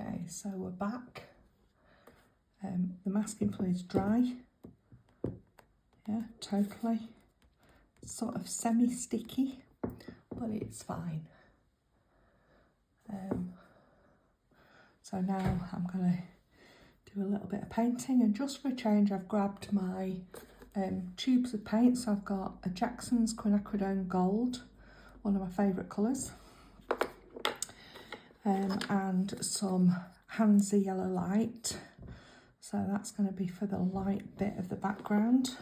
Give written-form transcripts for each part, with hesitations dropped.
Okay, so we're back. The masking fluid's dry. Yeah, totally. Sort of semi-sticky, but it's fine. So now I'm going to do a little bit of painting, and just for a change I've grabbed my tubes of paint. So I've got a Jackson's Quinacridone Gold, one of my favourite colours, and some Hansa Yellow Light. So that's going to be for the light bit of the background.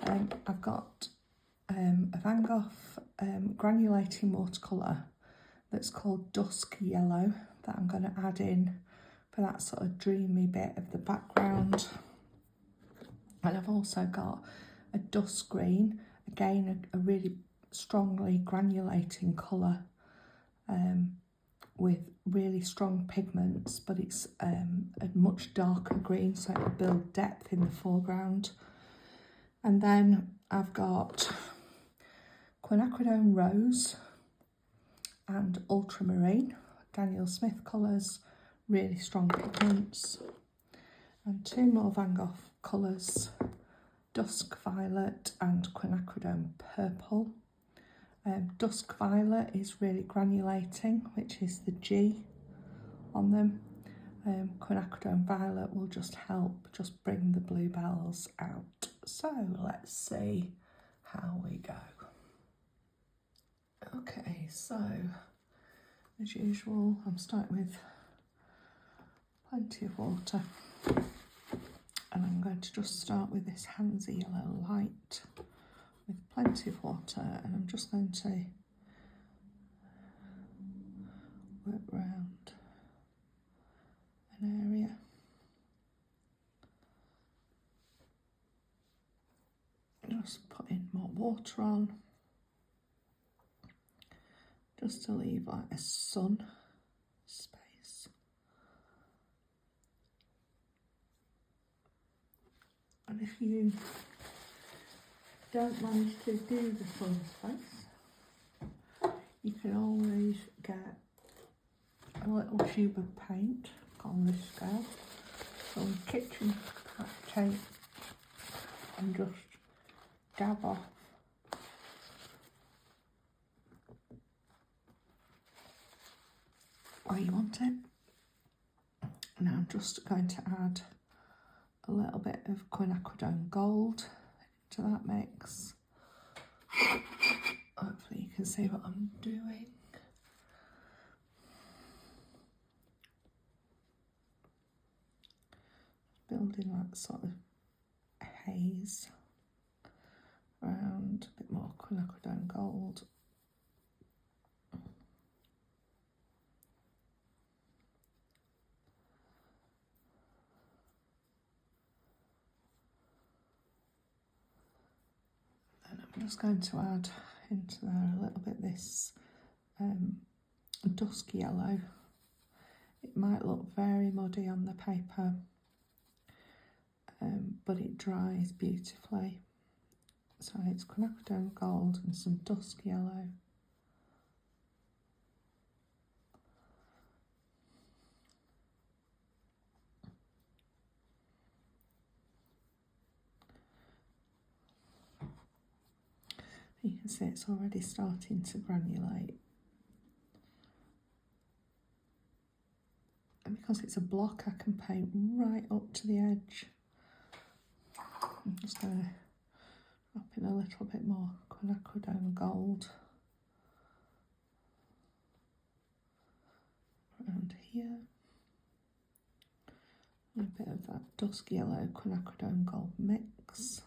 I've got a Van Gogh granulating watercolour that's called Dusk Yellow that I'm going to add in for that sort of dreamy bit of the background. And I've also got a Dusk Green, again a really strongly granulating colour with really strong pigments, but it's a much darker green, so it will build depth in the foreground. And then I've got Quinacridone Rose and Ultramarine, Daniel Smith colours, really strong pigments. And two more Van Gogh colours, Dusk Violet and Quinacridone Purple. Dusk Violet is really granulating, which is the G on them. Quinacridone Violet will just help just bring the bluebells out. So let's see how we go. Okay, so as usual, I'm starting with plenty of water, and I'm going to just start with this Hansa Yellow Light with plenty of water, and I'm just going to work around an area. Just putting more water on, just to leave like a sun space. And if you don't manage to do the sun space, you can always get a little tube of paint on this scale, some kitchen tape, and just dab off where you want it. Now I'm just going to add a little bit of Quinacridone Gold to that mix. Hopefully you can see what I'm doing. Building that sort of haze around, a bit more Quinacridone Gold. And I'm just going to add into there a little bit this Dusk Yellow. It might look very muddy on the paper, but it dries beautifully. So it's Quinacridone Gold and some Dusk Yellow. You can see it's already starting to granulate. And because it's a block, I can paint right up to the edge. I'm just going to drop in a little bit more Quinacridone Gold around here. And a bit of that Dusk Yellow Quinacridone Gold mix.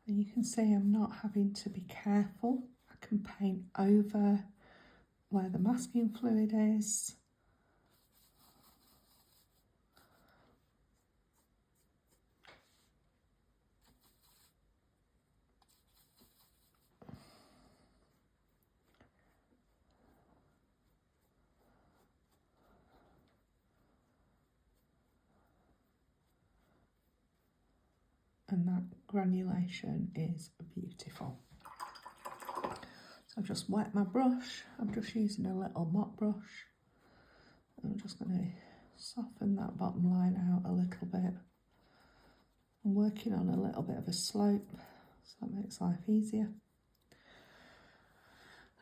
And you can see I'm not having to be careful. I can paint over where the masking fluid is. and that granulation is beautiful. So I've just wet my brush. I'm just using a little mop brush. I'm just going to soften that bottom line out a little bit. I'm working on a little bit of a slope, so that makes life easier.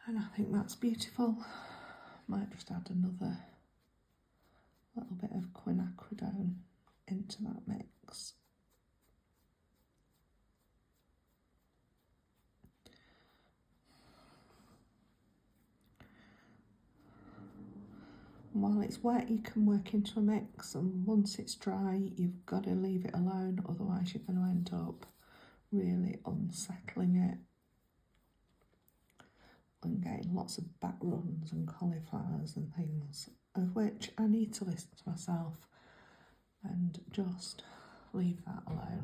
And I think that's beautiful. Might just add another little bit of quinacridone into that mix. And while it's wet, you can work into a mix, and once it's dry, you've got to leave it alone, otherwise you're going to end up really unsettling it and getting lots of back runs and cauliflowers and things, of which I need to listen to myself and just leave that alone.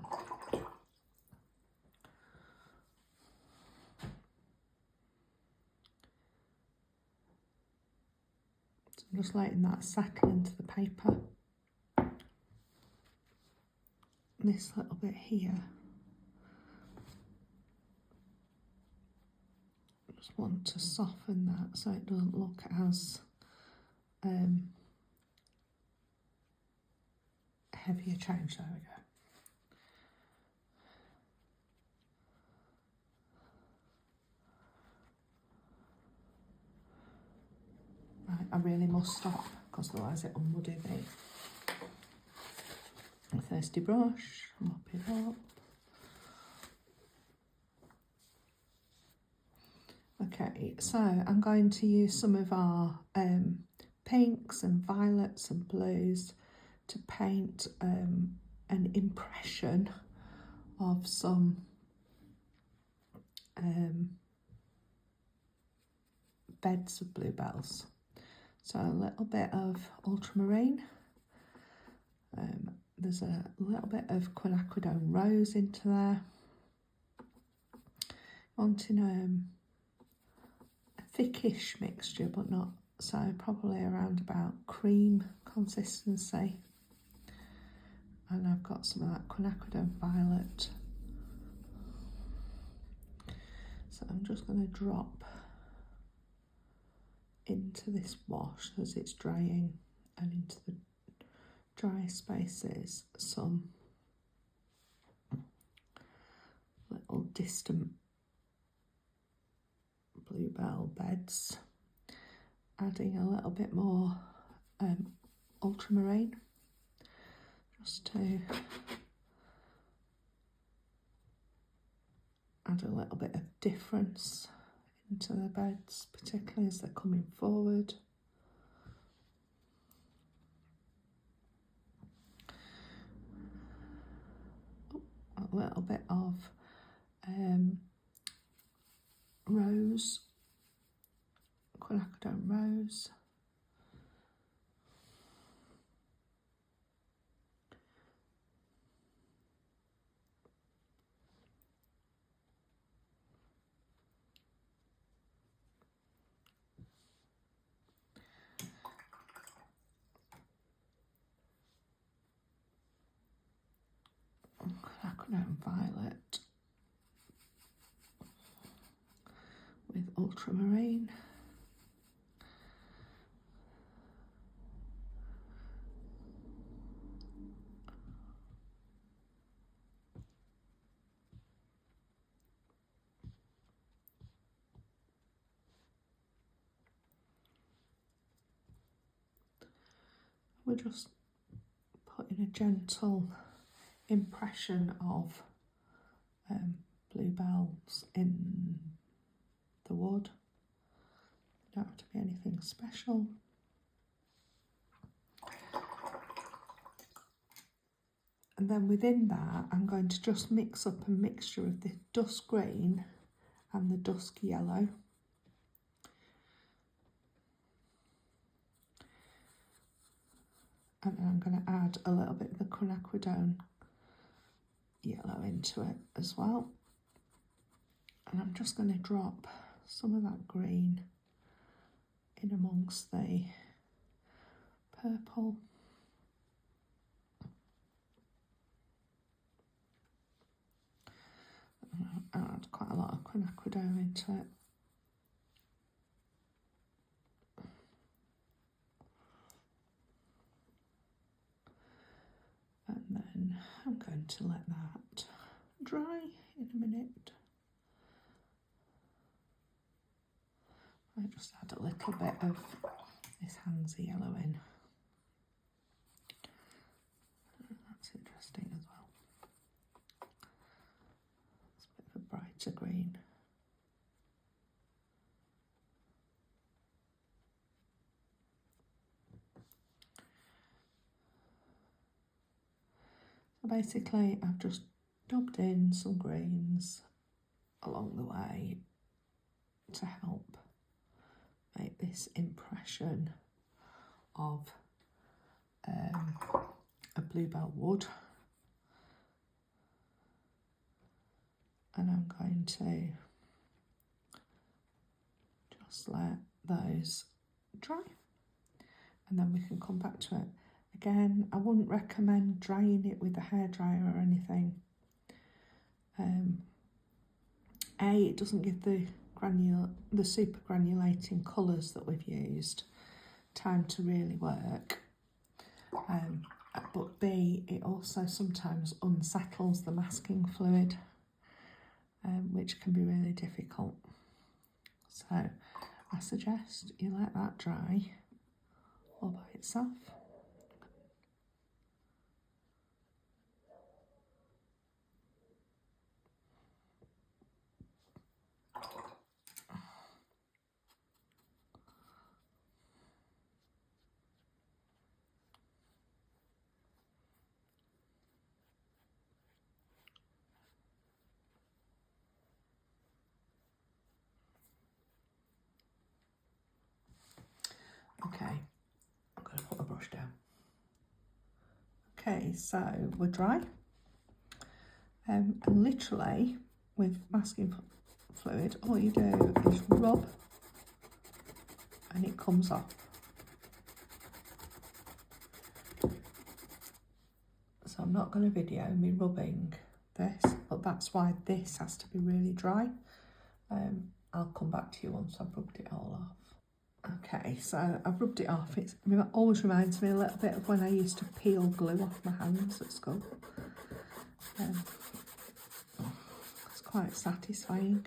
So I'm just letting that settle into the paper. This little bit here, I just want to soften that so it doesn't look as heavy a change. There we go. Right, I really must stop because otherwise it'll muddy the thirsty brush, mop it up. Okay, so I'm going to use some of our pinks and violets and blues to paint an impression of some beds of bluebells. So a little bit of ultramarine. There's a little bit of quinacridone rose into there. Wanting a thickish mixture, but not so, probably around about cream consistency. And I've got some of that quinacridone violet. So I'm just going to drop into this wash as it's drying, and into the dry spaces some little distant bluebell beds, adding a little bit more ultramarine just to add a little bit of difference into the beds, particularly as they're coming forward. A little bit of rose, quinacridone rose. Quinacridone violet with ultramarine. We're just putting a gentle impression of bluebells in the wood. Don't have to be anything special. And then within that, I'm going to just mix up a mixture of the dusk green and the dusk yellow. And then I'm going to add a little bit of the quinacridone yellow into it as well. And I'm just going to drop some of that green in amongst the purple. I add quite a lot of quinacridone into it. And then I'm going to let that dry in a minute. I just add a little bit of this Hansa yellow in. That's interesting as well. It's a bit of a brighter green. So basically I've just dabbed in some greens along the way to help make this impression of a bluebell wood. And I'm going to just let those dry, and then we can come back to it. Again, I wouldn't recommend drying it with a hairdryer or anything. It doesn't give the super granulating colours that we've used time to really work. But B, it also sometimes unsettles the masking fluid, which can be really difficult. So I suggest you let that dry all by itself. Okay, I'm going to put a brush down. Okay, so we're dry. And literally, with masking fluid, all you do is rub and it comes off. So I'm not going to video me rubbing this, but that's why this has to be really dry. I'll come back to you once I've rubbed it all off. Okay, so I've rubbed it off. It always reminds me a little bit of when I used to peel glue off my hands at school. It's quite satisfying.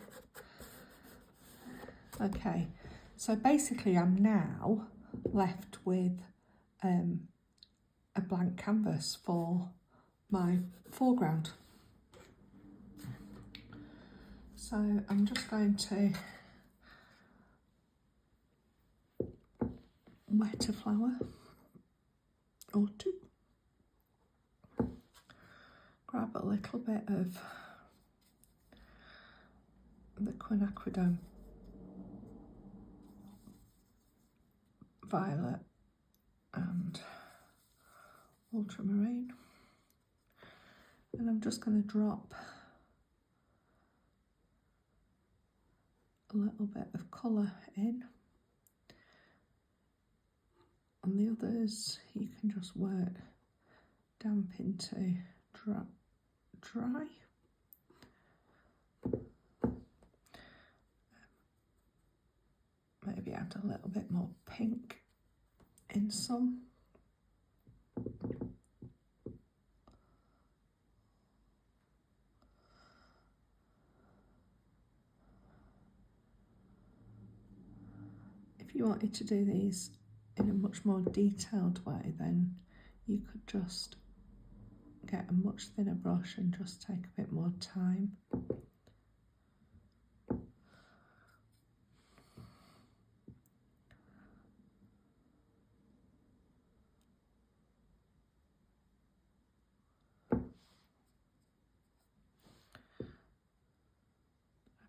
Okay, so basically I'm now left with a blank canvas for my foreground. So I'm just going to wet a flower or two. Grab a little bit of the quinacridone violet and ultramarine, and I'm just going to drop a little bit of colour in. On the others you can just work damp into dry. Maybe add a little bit more pink in some. If you wanted to do these in a much more detailed way, then you could just get a much thinner brush and just take a bit more time. I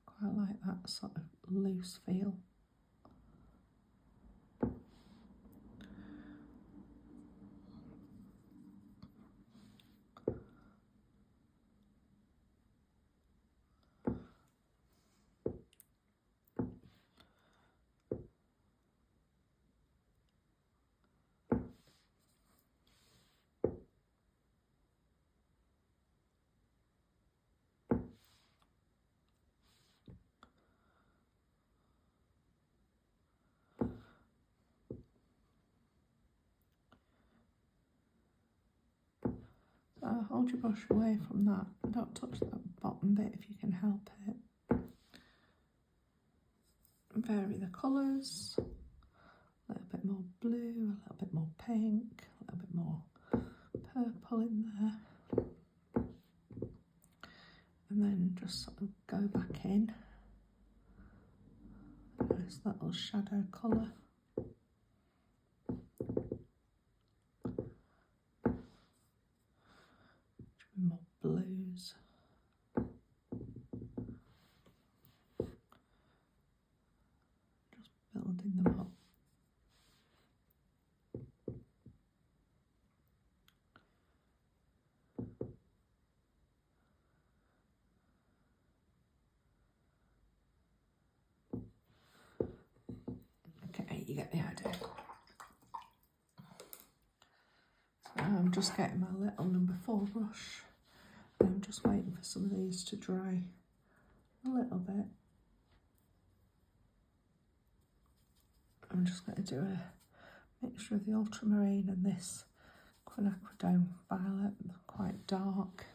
quite like that sort of loose feel. hold your brush away from that. Don't touch that bottom bit if you can help it. Vary the colours. A little bit more blue, a little bit more pink, a little bit more purple in there. And then just sort of go back in. Nice little shadow colour. More blues. Just building them up. Okay, you get the idea. So I'm just getting my little number 4 brush. I'm just waiting for some of these to dry a little bit. I'm just going to do a mixture of the ultramarine and this quinacridone violet, quite dark.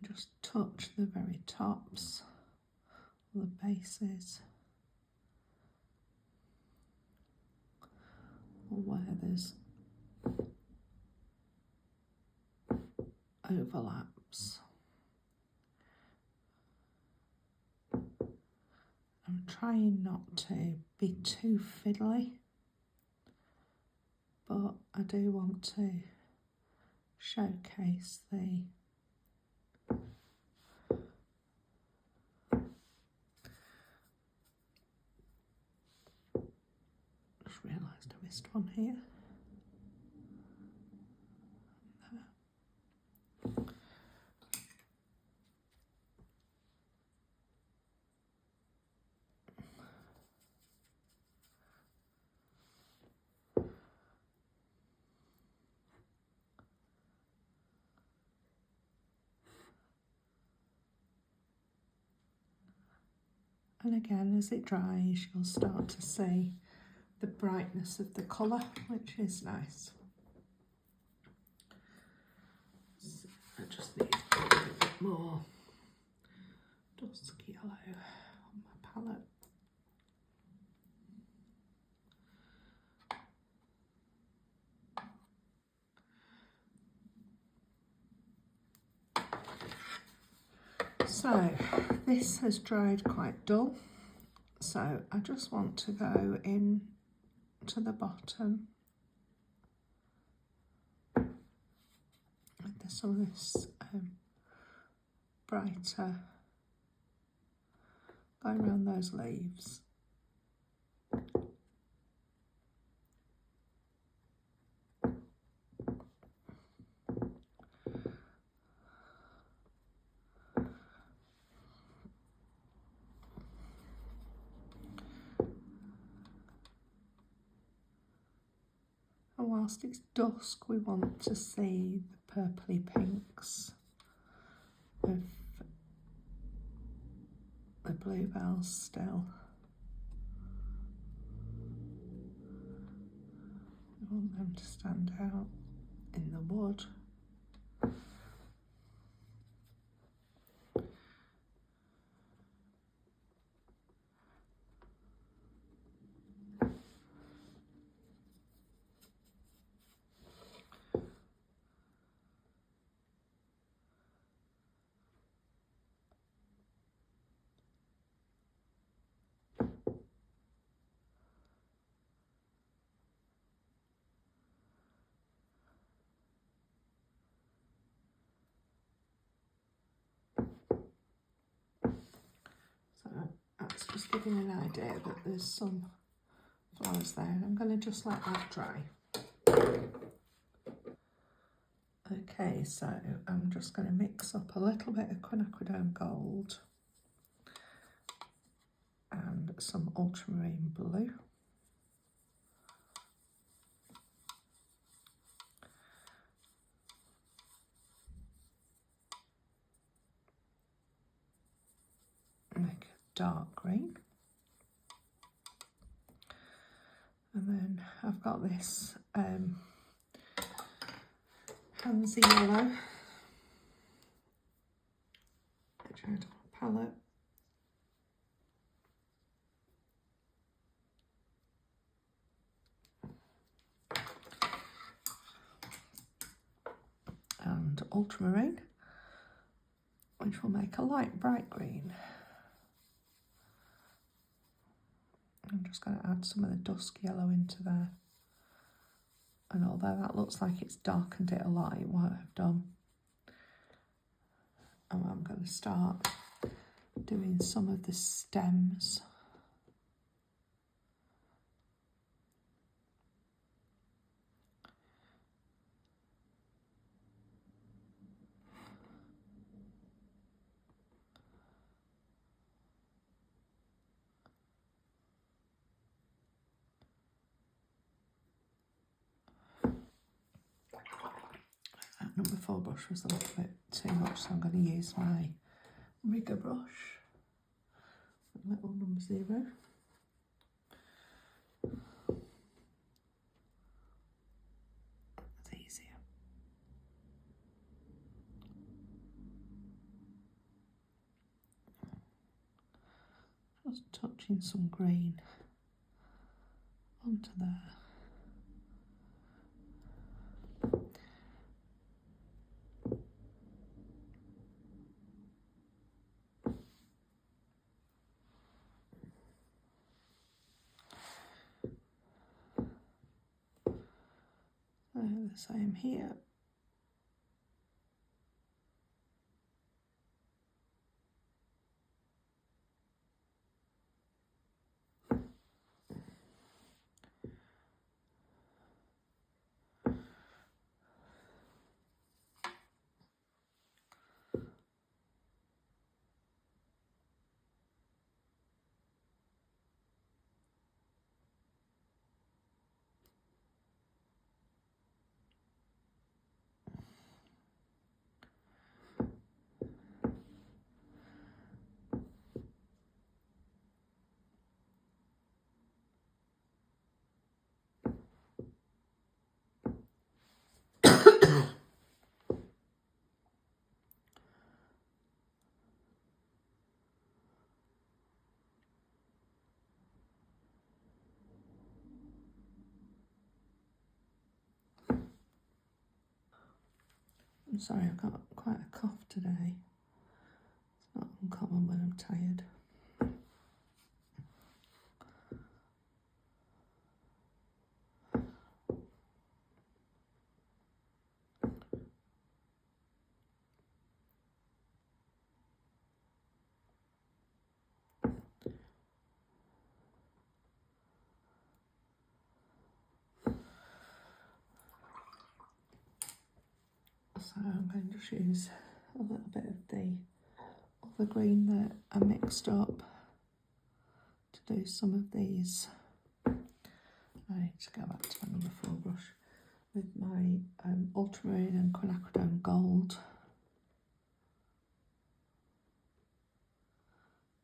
Just touch the very tops, the bases, or where there's overlaps. I'm trying not to be too fiddly, but I do want to showcase the just realised I missed one here. And again, as it dries, you'll start to see the brightness of the colour, which is nice. So I just need a little bit more dusk yellow on my palette. So this has dried quite dull, so I just want to go in to the bottom with some of this brighter, going around those leaves. And whilst it's dusk, we want to see the purpley pinks of the bluebells still. We want them to stand out in the wood. That's just giving an idea that there's some flowers there, and I'm going to just let that dry. Okay, so I'm just going to mix up a little bit of quinacridone gold and some ultramarine blue. Make a dark green. And then I've got this Tansy yellow, which I had on a palette. And ultramarine, which will make a light bright green. I'm just going to add some of the dusk yellow into there. And although that looks like it's darkened it a lot, it won't have done. And I'm going to start doing some of the stems. That number 4 brush was a little bit too much, so I'm going to use my rigger brush, little number 0. That's easier. Just touching some green onto there. The same here. I'm sorry, I've got quite a cough today. It's not uncommon when I'm tired. So I'm going to just use a little bit of the other green that I mixed up to do some of these. I need to go back to my number 4 brush with my ultramarine and quinacridone gold.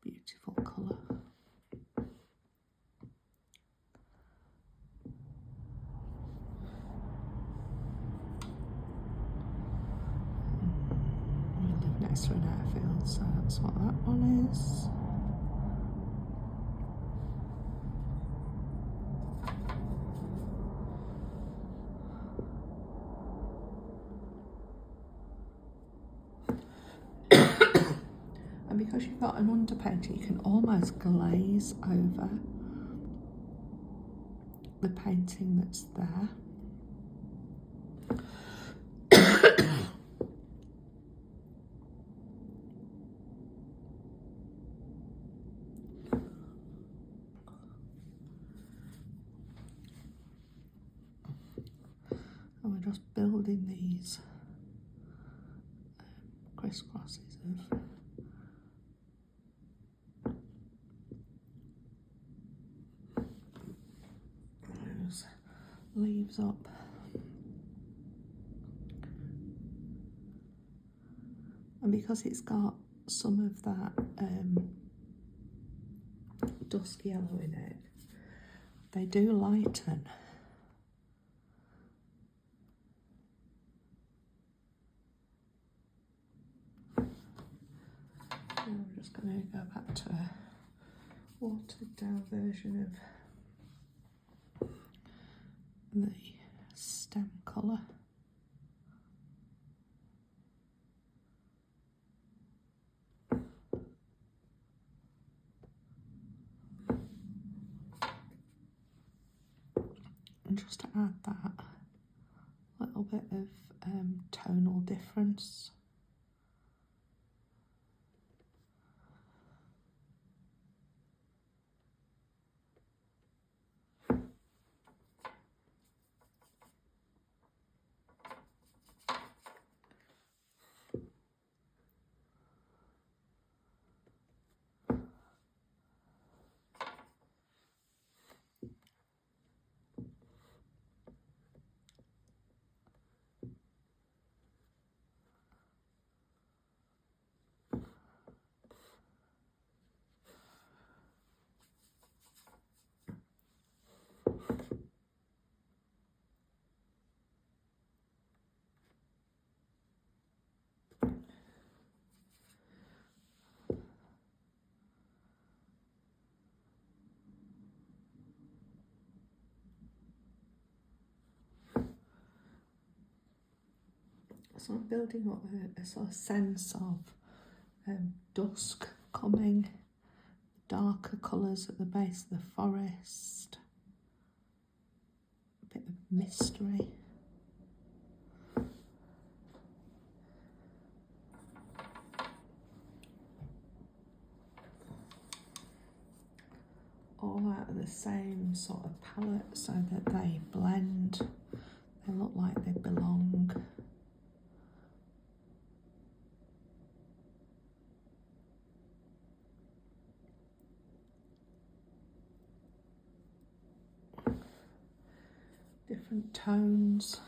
Beautiful colour. We live next to an airfield, so that's what that one is. And because you've got an underpainter, you can almost glaze over the painting that's there. And we're just building these crisscrosses of those leaves up. And because it's got some of that dusk yellow in it, they do lighten. want a watered down version of the stem colour. And just to add that little bit of tonal difference. So I'm building up a sort of sense of dusk coming, darker colours at the base of the forest, a bit of mystery. All out of the same sort of palette so that they blend, they look like they belong. Different tones.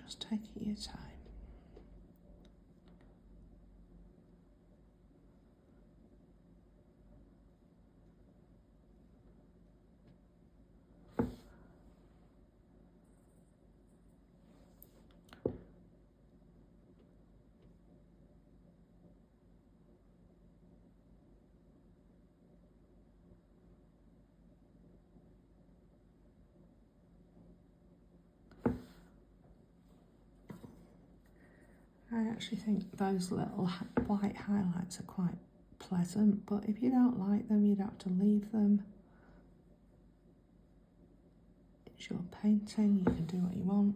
Just taking your time. I actually think those little white highlights are quite pleasant, but if you don't like them, you'd have to leave them. It's your painting, you can do what you want.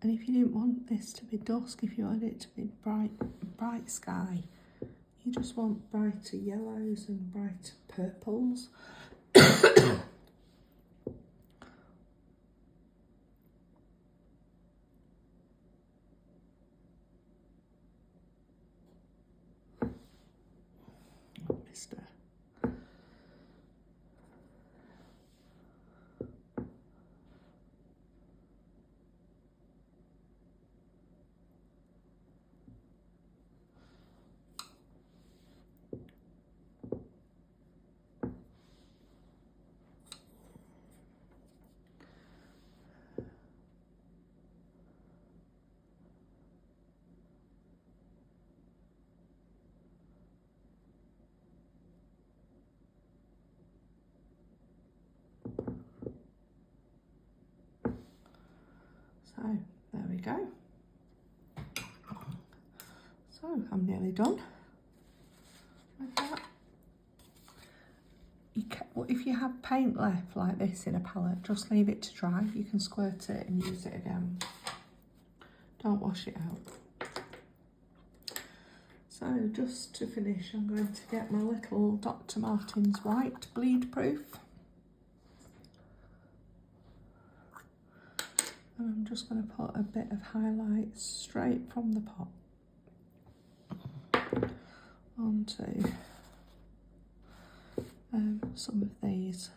And if you didn't want this to be dusk, if you wanted it to be bright sky, you just want brighter yellows and brighter purples. Oh, mister. So there we go. So I'm nearly done with that. If you have paint left like this in a palette, just leave it to dry. You can squirt it and use it again. Don't wash it out. So just to finish, I'm going to get my little Dr. Martens white bleed proof. And I'm just going to put a bit of highlight straight from the pot onto some of these.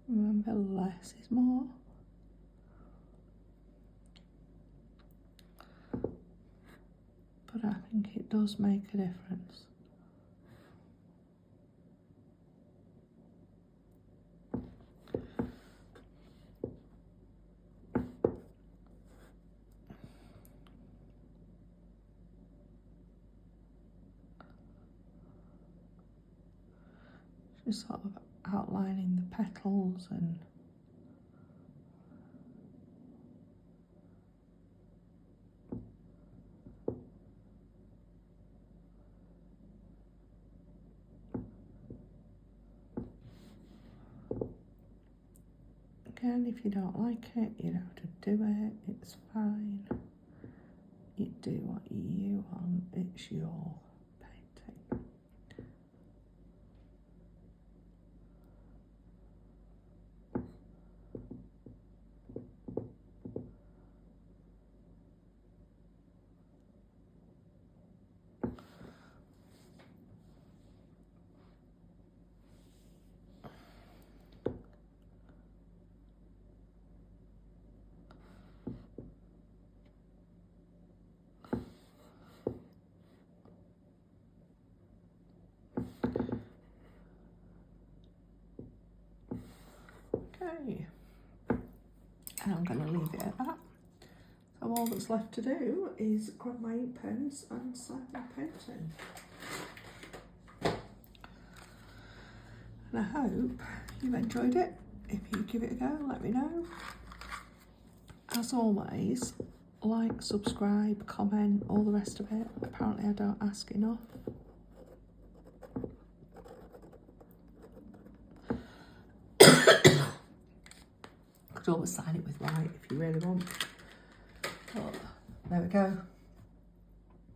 Remember, less is more. But I think it does make a difference. Just sort of outlining the petals and again, if you don't like it, you don't have to do it, it's fine. You do what you want, it's your painting. Okay, and I'm going to leave it at that. So all that's left to do is grab my ink pens and start my painting. And I hope you've enjoyed it. If you give it a go, let me know. As always, like, subscribe, comment, all the rest of it. Apparently I don't ask enough. Could always sign it with white if you really want. But there we go.